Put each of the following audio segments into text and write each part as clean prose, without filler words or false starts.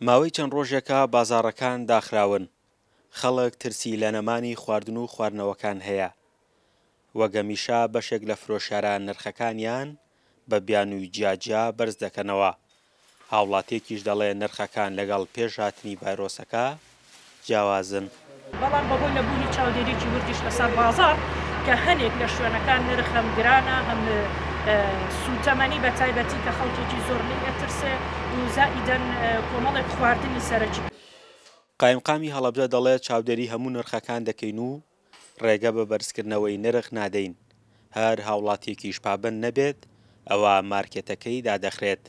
ماوەی چەند ڕۆژێکە بازاڕەکان داخراون، خەڵک ترسی لە نەمانی خواردن و خواردنەوەکان هەیە. وەگەمیشە بەشێک لە فرۆشیاران نرخەکانیان بە بیان و جیاجیا بەرز دەکەنەوە. هاوڵاتیەکیش دەڵێ نرخەکان لەگەڵ پێشهاتنی ڤایرۆسەکە جیاوازن. بەڵام بەهۆی لەبوونی چاودێرێکی وردیش لەسەر بازار کە هەنێک لە شوێنەکان نرخ هەم گرانە هەم سوتەمەنی بە تایبەتی کە خەڵکێکی زۆر لێ ئەترسێ و زائیدەن کۆمەڵێک خواردنی سەرەکی. قایمقامی هەڵەبجە دەڵێت چاودێری هەموو نرخەکان دەکەین و ڕێگە بە بەرزکردنەوەی نرخ نادەین. هەر هاوڵاتیەکیش پابند نەبێت ئەوە مارکێتەکەی دادەخرێت.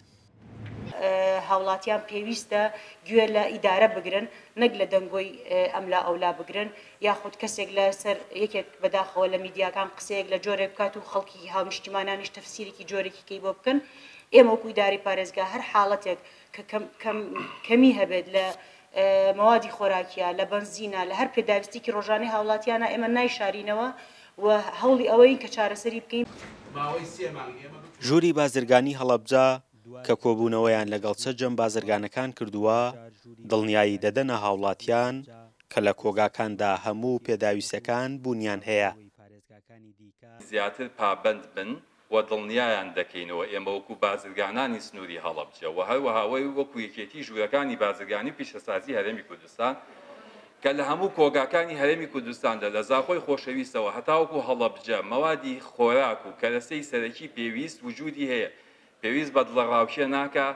هاوڵاتیان پێویستە گوێ لە ئیدارە بگرن، نەک لە دەنگۆی ئەملا ئەولا بگرن، یاخود کەسێک لەسەر یەکێک بەداخەوە لە میدیاکان قسەیەک لە جۆرێک بکات و خەڵکی هاونیشتیمانانیش تەفسیرێکی جۆرێکی کەی بۆ بکەن. ئێمە وەکو ئیداری پارێزگا هەر حاڵەتێک کە کەمی هەبێت لە مەوادی خۆراکیە، لە بەنزینە، لە هەر پێداویستێکی ڕۆژانەی هاوڵاتیانە ئێمە نایشارینەوە و هەوڵی ئەوەی کە چارەسەری بکەین. ژووری بازرگانی هەڵەبجە کە کۆبوونەوەیان لەگەڵ سەرجەم بازرگانەکان کردووە دڵنیایی دەدەنە هاوڵاتیان کە لە کۆگاکاندا هەموو پێداویستەکان بوونیان هەیە. زیاتر پابند بن و دڵنیایان دەکەینەوە ئێمە وەکو بازرگانانی سنووری هەڵەبجە و هەروەهاوەی وەکو یەکێتی ژوورەکانی بازرگانی پیشەسازی هەرێمی کوردستان کە لە هەموو کۆگاکانی هەرێمی کوردستاندا لە زاخۆی خۆشەویستەوە هەتاوەکو هەڵەبجە مەوادی خۆراک و کەرەسەی سەرەکی پێویست وجودی هەیە. پێویست بە دڵەڕاوکیە ناکە،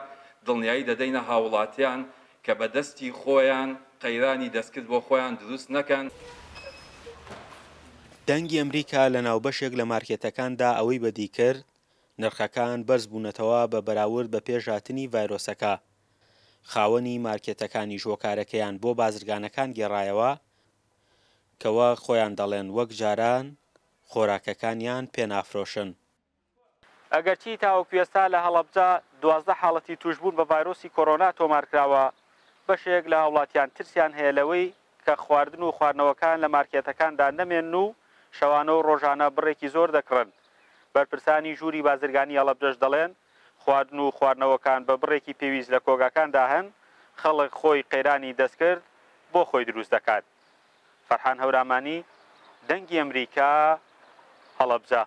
دڵنیایی دەدەینە هاوڵاتیان کە بە دەستی خۆیان قەیرانی دەستکرد بۆ خۆیان دروست نەکەن. دەنگی ئەمریکا لە ناوبەشێک لە مارکێتەکاندا ئەوەی بەدی کرد نرخەکان بەرز بوونەتەوە بە بەراورد بە پێشهاتنی ڤایرۆسەکە. خاوەنی مارکێتەکانی ژۆکارەکەیان بۆ بازرگانەکان گێڕایەوە کەوە خۆیان دەڵێن وەک جاران خۆراکەکانیان پێنافرۆشن. ئەگەرچی تاوەکو ئێستا لە هەڵەبجە 12 حاڵەتی توشبوون بە ڤایرۆسی کۆرۆنا تۆمارکراوە، بەشێک لە هاوڵاتیان ترسیان هەیە لەوەی کە خواردن و خواردنەوەکان لە مارکێتەکاندا نەمێن و شەوانە و ڕۆژانە بڕێکی زۆر دەکڕن. بەرپرسانی ژووری بازرگانی هەڵەبجەش دەڵێن خواردن و خواردنەوەکان بە بڕێکی پێویست لە کۆگاکاندا هەن، خەڵک خۆی قەیرانی دەستکرد بۆ خۆی دروست دەکات. فەرحان هەورامانی، دەنگی ئەمریکا، هەڵەبجە.